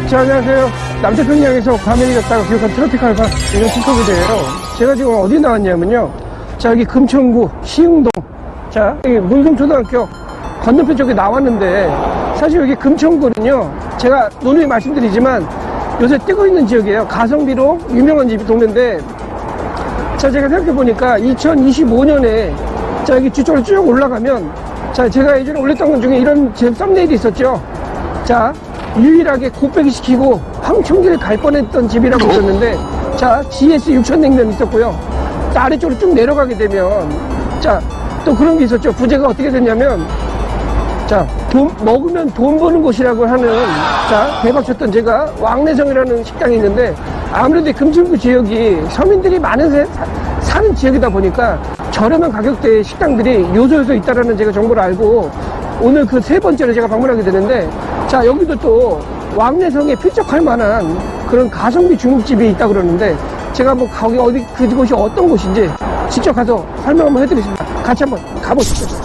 자, 안녕하세요. 남태평양에서 과메기 갔다가 기록한 트로피칼과 이런 틱톡이에요. 제가 지금 어디 나왔냐면요. 자, 여기 금천구 시흥동. 자, 여기 문성초등학교 건너편 쪽에 나왔는데, 사실 여기 금천구는요, 제가 누누이 말씀드리지만 요새 뜨고 있는 지역이에요. 가성비로 유명한 집이 동네인데, 자, 제가 생각해보니까 2025년에 자, 여기 뒤쪽으로 쭉 올라가면, 자, 제가 예전에 올렸던 것 중에 이런 제 썸네일이 있었죠. 자, 유일하게 곱빼기 시키고 황천길 갈 뻔했던 집이라고 있었는데, 자, GS 6000냉면이 있었고요. 또 아래쪽으로 쭉 내려가게 되면, 자, 또 그런 게 있었죠. 부제가 어떻게 됐냐면, 자, 먹으면 돈 버는 곳이라고 하는, 자, 대박 쳤던 제가 왕래성이라는 식당이 있는데, 아무래도 금천구 지역이 서민들이 많은 사는 지역이다 보니까 저렴한 가격대의 식당들이 요소요소 있다라는 제가 정보를 알고 오늘 그 세 번째로 제가 방문하게 되는데, 자, 여기도 또 왕래성에 필적할 만한 그런 가성비 중국집이 있다 그러는데, 제가 뭐 거기 어디 그곳이 어떤 곳인지 직접 가서 설명 한번 해드리겠습니다. 같이 한번 가보시죠.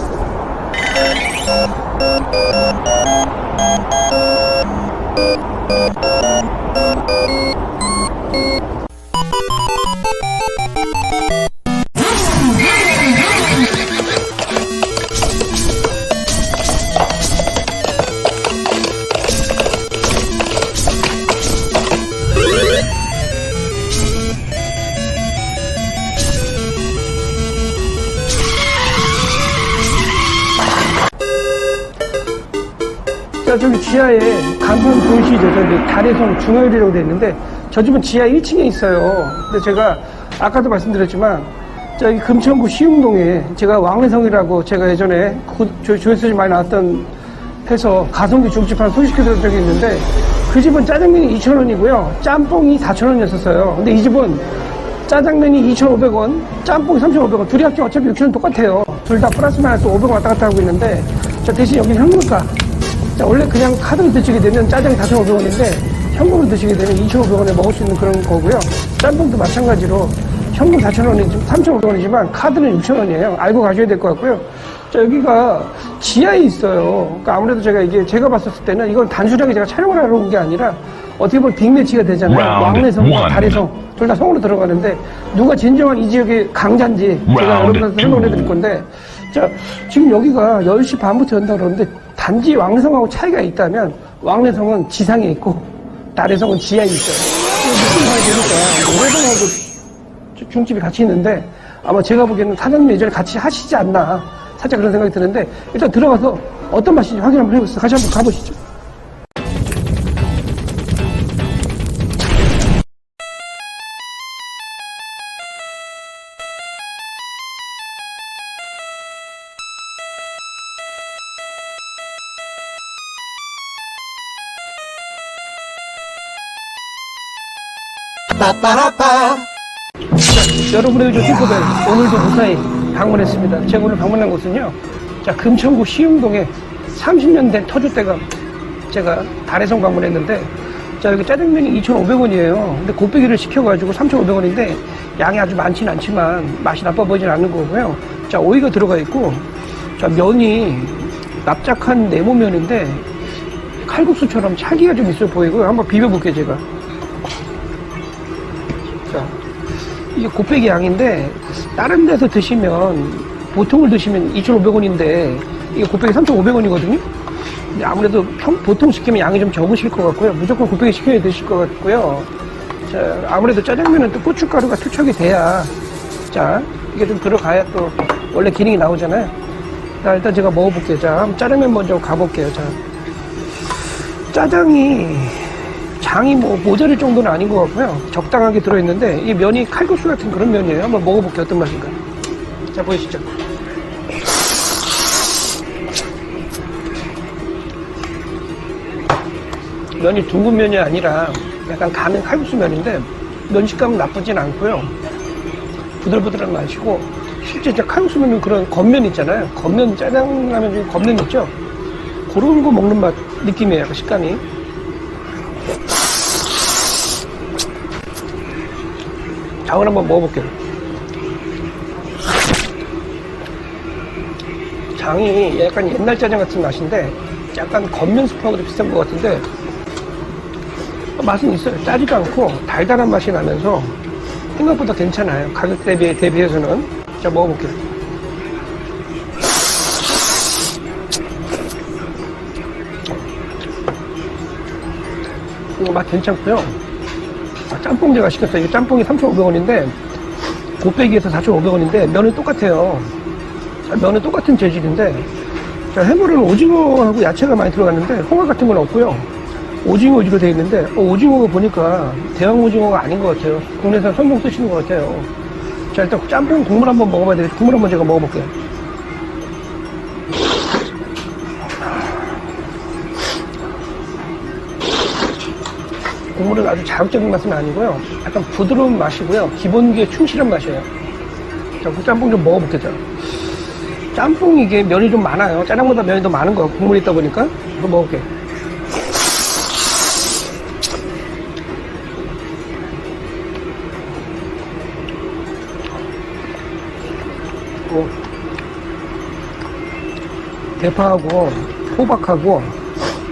자, 저기 지하에 간판 보이시죠? 저기 달해성 중화요리라고 되어 있는데, 저 집은 지하 1층에 있어요. 근데 제가 아까도 말씀드렸지만, 저기 금천구 시흥동에 제가 왕래성이라고 제가 예전에 조회수에 많이 나왔던 해서 가성비 중국집 하나 소개시켜드린 적이 있는데, 그 집은 짜장면이 2,000원이고요. 짬뽕이 4,000원이었었어요. 근데 이 집은 짜장면이 2,500원, 짬뽕이 3,500원. 둘이 합치면 어차피 6,000원 똑같아요. 둘 다 플러스 마이너스 500원 왔다 갔다 하고 있는데, 자, 대신 여기 현금가. 자, 원래 그냥 카드로 드시게 되면 짜장이 4,500원인데 현금으로 드시게 되면 2,500원에 먹을 수 있는 그런 거고요. 짬뽕도 마찬가지로 현금 4,000원이지만 3,500원이지만 카드는 6,000원이에요. 알고 가셔야 될 것 같고요. 자, 여기가 지하에 있어요. 그러니까 아무래도 제가 봤었을 때는 이건 단순하게 제가 촬영을 하러 온 게 아니라 어떻게 보면 빅매치가 되잖아요. 왕래성과 달해성 둘 다 성으로 들어가는데 누가 진정한 이 지역의 강자인지 제가 여러분한테 설명해 드릴 건데, 자, 지금 여기가 10시 반부터 연다고 그러는데, 단지 왕래성하고 차이가 있다면 왕래성은 지상에 있고 달해성은 지하에 있어요. 느낌이 보니까 노래동하고 중집이 같이 있는데, 아마 제가 보기에는 사장님 예전에 같이 하시지 않나 살짝 그런 생각이 드는데, 일단 들어가서 어떤 맛인지 확인 한번 해보겠습니다. 같이 한번 가보시죠. 여러분의 요즘 팅커벨 오늘도 무사히 방문했습니다. 제가 오늘 방문한 곳은요, 자, 금천구 시흥동에 30년 된 터줏대감 제가 달해성 방문했는데, 자, 여기 짜장면이 2,500원이에요. 근데 곱빼기를 시켜가지고 3,500원인데 양이 아주 많지는 않지만 맛이 나빠 보이진 않는 거고요. 자, 오이가 들어가 있고, 자, 면이 납작한 네모면인데 칼국수처럼 찰기가 좀 있어 보이고요. 한번 비벼볼게요, 제가. 자, 이게 곱빼기 양인데 다른 데서 드시면 보통을 드시면 2,500원인데 이게 곱빼기 3,500원이거든요. 근데 아무래도 보통 시키면 양이 좀 적으실 것 같고요. 무조건 곱빼기 시켜야 되실 것 같고요. 자, 아무래도 짜장면은 또 고춧가루가 투척이 돼야, 자, 이게 좀 들어가야 또 원래 기능이 나오잖아요. 자, 일단 제가 먹어볼게요. 자, 한번 짜장면 먼저 가볼게요. 자, 짜장이 장이 뭐 모자랄 정도는 아닌 것 같고요. 적당하게 들어있는데 이 면이 칼국수 같은 그런 면이에요. 한번 먹어볼게요. 어떤 맛인가. 자, 보이시죠? 면이 둥근 면이 아니라 약간 가는 칼국수 면인데 면 식감은 나쁘진 않고요. 부들부들한 맛이고, 실제 칼국수 면은 그런 겉면 있잖아요. 겉면, 짜장라면 중에 겉면 있죠? 그런 거 먹는 맛 느낌이에요. 약간 식감이. 장을 한번 먹어볼게요. 장이 약간 옛날 짜장 같은 맛인데 약간 겉면 스프하고도 비슷한 것 같은데, 맛은 있어요. 짜지도 않고 달달한 맛이 나면서 생각보다 괜찮아요. 가격 대비해서는. 자, 먹어볼게요. 이거 맛 괜찮고요. 짬뽕 제가 시켰어요. 이게 짬뽕이 3,500원인데 곱빼기에서 4,500원인데 면은 똑같아요. 면은 똑같은 재질인데 자, 해물은 오징어하고 야채가 많이 들어갔는데 홍합 같은 건 없고요. 오징어 위주로 되어 있는데 오징어가 보니까 대왕 오징어가 아닌 것 같아요. 국내산 선봉 쓰시는 것 같아요. 자, 일단 짬뽕 국물 한번 먹어봐야 되겠죠. 국물 한번 제가 먹어볼게요. 국물은 아주 자극적인 맛은 아니고요. 약간 부드러운 맛이고요. 기본기에 충실한 맛이에요. 자, 그 짬뽕 좀 먹어볼게요. 짬뽕 이게 면이 좀 많아요. 짜장보다 면이 더 많은 거 국물이 있다 보니까. 이거 먹을게요. 대파하고 호박하고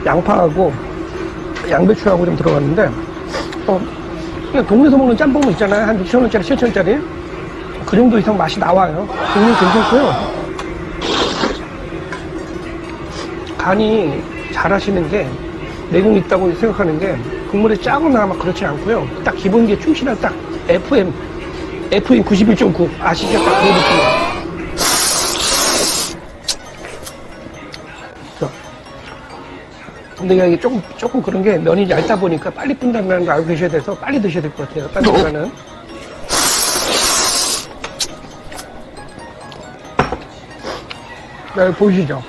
양파하고 양배추하고 좀 들어갔는데 그냥 동네에서 먹는 짬뽕 있잖아요. 한 6,000원짜리 7,000원짜리 그 정도 이상 맛이 나와요. 국물 괜찮고요. 간이 잘 하시는 게 내공이 있다고 생각하는 게 국물이 짜거나 막 그렇지 않고요. 딱 기본기에 충실한 딱 FM 91.9 아시죠? 딱 그 느낌이에요. 근데 이게 조금 그런 게 면이 얇다 보니까 빨리 푼다는 거 알고 계셔야 돼서 빨리 드셔야 될 것 같아요. 딴 데보다는. 자, 여기 보이시죠?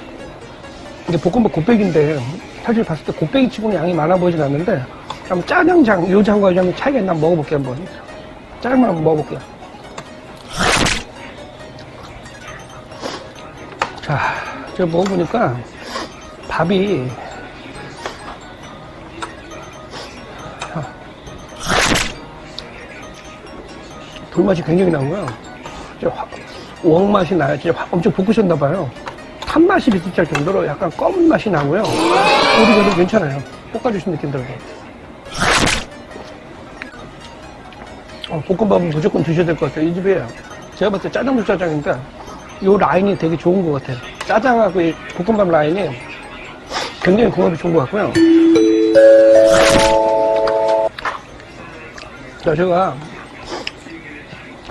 이게 볶음밥 곱빼기인데 사실 봤을 때 곱빼기 치고는 양이 많아 보이진 않는데 한번 짜장장, 요 장과 요 장의 차이가 있나 한번 먹어볼게요. 한번. 짜장면 한번 먹어볼게요. 자, 제가 먹어보니까 밥이 불맛이 굉장히 나고요. 웡 맛이 나요. 진짜 엄청 볶으셨나봐요. 탄 맛이 비슷할 정도로 약간 검은 맛이 나고요. 우리가 괜찮아요. 볶아주신 느낌 들어요. 볶음밥은 무조건 드셔야 될 것 같아요. 이 집에 제가 봤을 때 짜장도 짜장인데 이 라인이 되게 좋은 것 같아요. 짜장하고 이 볶음밥 라인이 굉장히 궁합이 좋은 것 같고요. 자, 제가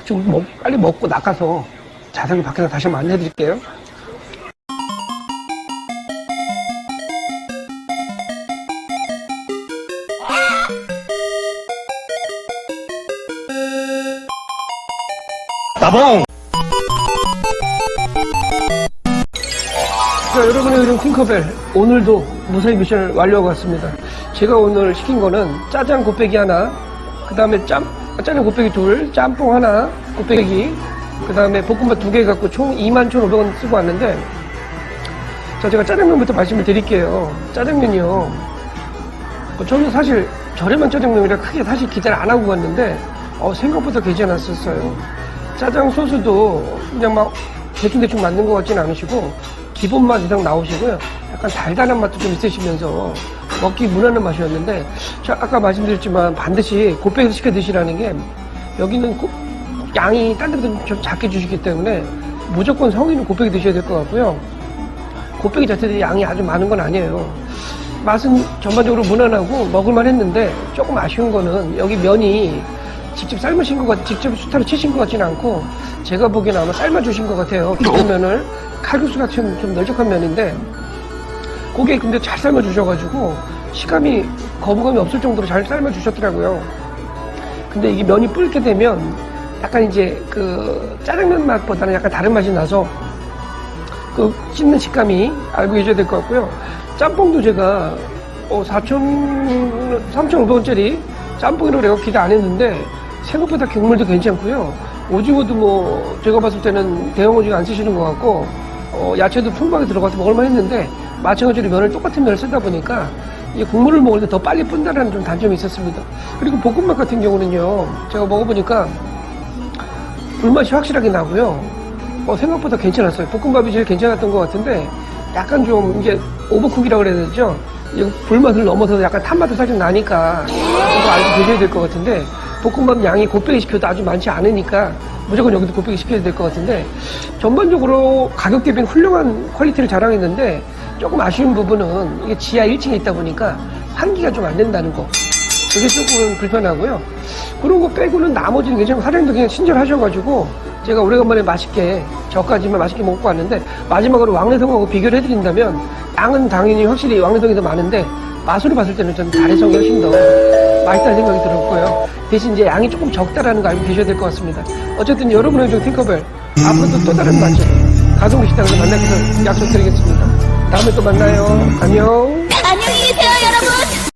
지금 빨리 먹고 나가서 자세히 밖에서 다시 한번 안내해 드릴게요. 나봉! 자, 여러분의 이름 팅커벨. 오늘도 무사히 미션을 완료하고 왔습니다. 제가 오늘 시킨 거는 짜장 곱빼기 하나, 그 다음에 짜장 곱빼기 둘, 짬뽕 하나, 곱빼기, 그 다음에 볶음밥 2개 갖고 총 21,500원 쓰고 왔는데, 자, 제가 짜장면부터 말씀을 드릴게요. 짜장면이요. 저는 사실 저렴한 짜장면이라 크게 사실 기대를 안 하고 갔는데, 생각보다 괜찮았었어요. 짜장 소스도 그냥 막 대충대충 만든 것 같진 않으시고, 기본 맛 이상 나오시고요. 약간 달달한 맛도 좀 있으시면서 먹기 무난한 맛이었는데, 자, 아까 말씀드렸지만 반드시 곱빼기를 시켜 드시라는 게, 여기는 양이 딴 데보다 좀 작게 주시기 때문에 무조건 성인은 곱빼기 드셔야 될 것 같고요. 곱빼기 자체도 양이 아주 많은 건 아니에요. 맛은 전반적으로 무난하고 먹을만 했는데 조금 아쉬운 거는 여기 면이 직접 삶으신 것 같아요. 직접 수타로 치신 것 같지는 않고 제가 보기에는 아마 삶아주신 것 같아요. 깊은 면을 칼국수 같은 좀 널쩍한 면인데 그게 근데 잘 삶아주셔가지고 식감이 거부감이 없을 정도로 잘 삶아주셨더라고요. 근데 이게 면이 불게 되면 약간 이제 그 짜장면 맛보다는 약간 다른 맛이 나서 그 씹는 식감이 알고 계셔야 될 것 같고요. 짬뽕도 제가 3,500원짜리 짬뽕이라고 내가 기대 안 했는데 생각보다 국물도 괜찮고요. 오징어도 뭐 제가 봤을 때는 대형 오징어 안 쓰시는 것 같고 야채도 풍부하게 들어가서 먹을만 했는데 마찬가지로 면을 똑같은 면을 쓰다 보니까 이 국물을 먹을 때 더 빨리 푼다는 좀 단점이 있었습니다. 그리고 볶음밥 같은 경우는요, 제가 먹어보니까 불맛이 확실하게 나고요. 생각보다 괜찮았어요. 볶음밥이 제일 괜찮았던 것 같은데 약간 좀 이제 오버쿡이라고 그래야 되죠. 이거 불맛을 넘어서 약간 탄맛도 살짝 나니까 이거 알고 계셔야 될 것 같은데, 볶음밥 양이 곱빼기 시켜도 아주 많지 않으니까 무조건 여기도 곱빼기 시켜야 될 것 같은데, 전반적으로 가격 대비는 훌륭한 퀄리티를 자랑했는데 조금 아쉬운 부분은 이게 지하 1층에 있다 보니까 환기가 좀 안 된다는 거, 그게 조금 불편하고요. 그런 거 빼고는 나머지는 괜찮고, 사장님도 그냥 친절하셔가지고 제가 오래간만에 맛있게, 저까지만 맛있게 먹고 왔는데, 마지막으로 왕래성하고 비교를 해드린다면 양은 당연히 확실히 왕래성이 더 많은데 맛으로 봤을 때는 저는 다래성이 훨씬 더 맛있다는 생각이 들었고요. 대신 이제 양이 조금 적다라는 거 알고 계셔야 될 것 같습니다. 어쨌든 여러분의 좀 팅커벨, 앞으로도 또 다른 맛집 가동식 식당에서 만나기로 약속드리겠습니다. 다음에 또 만나요. 안녕.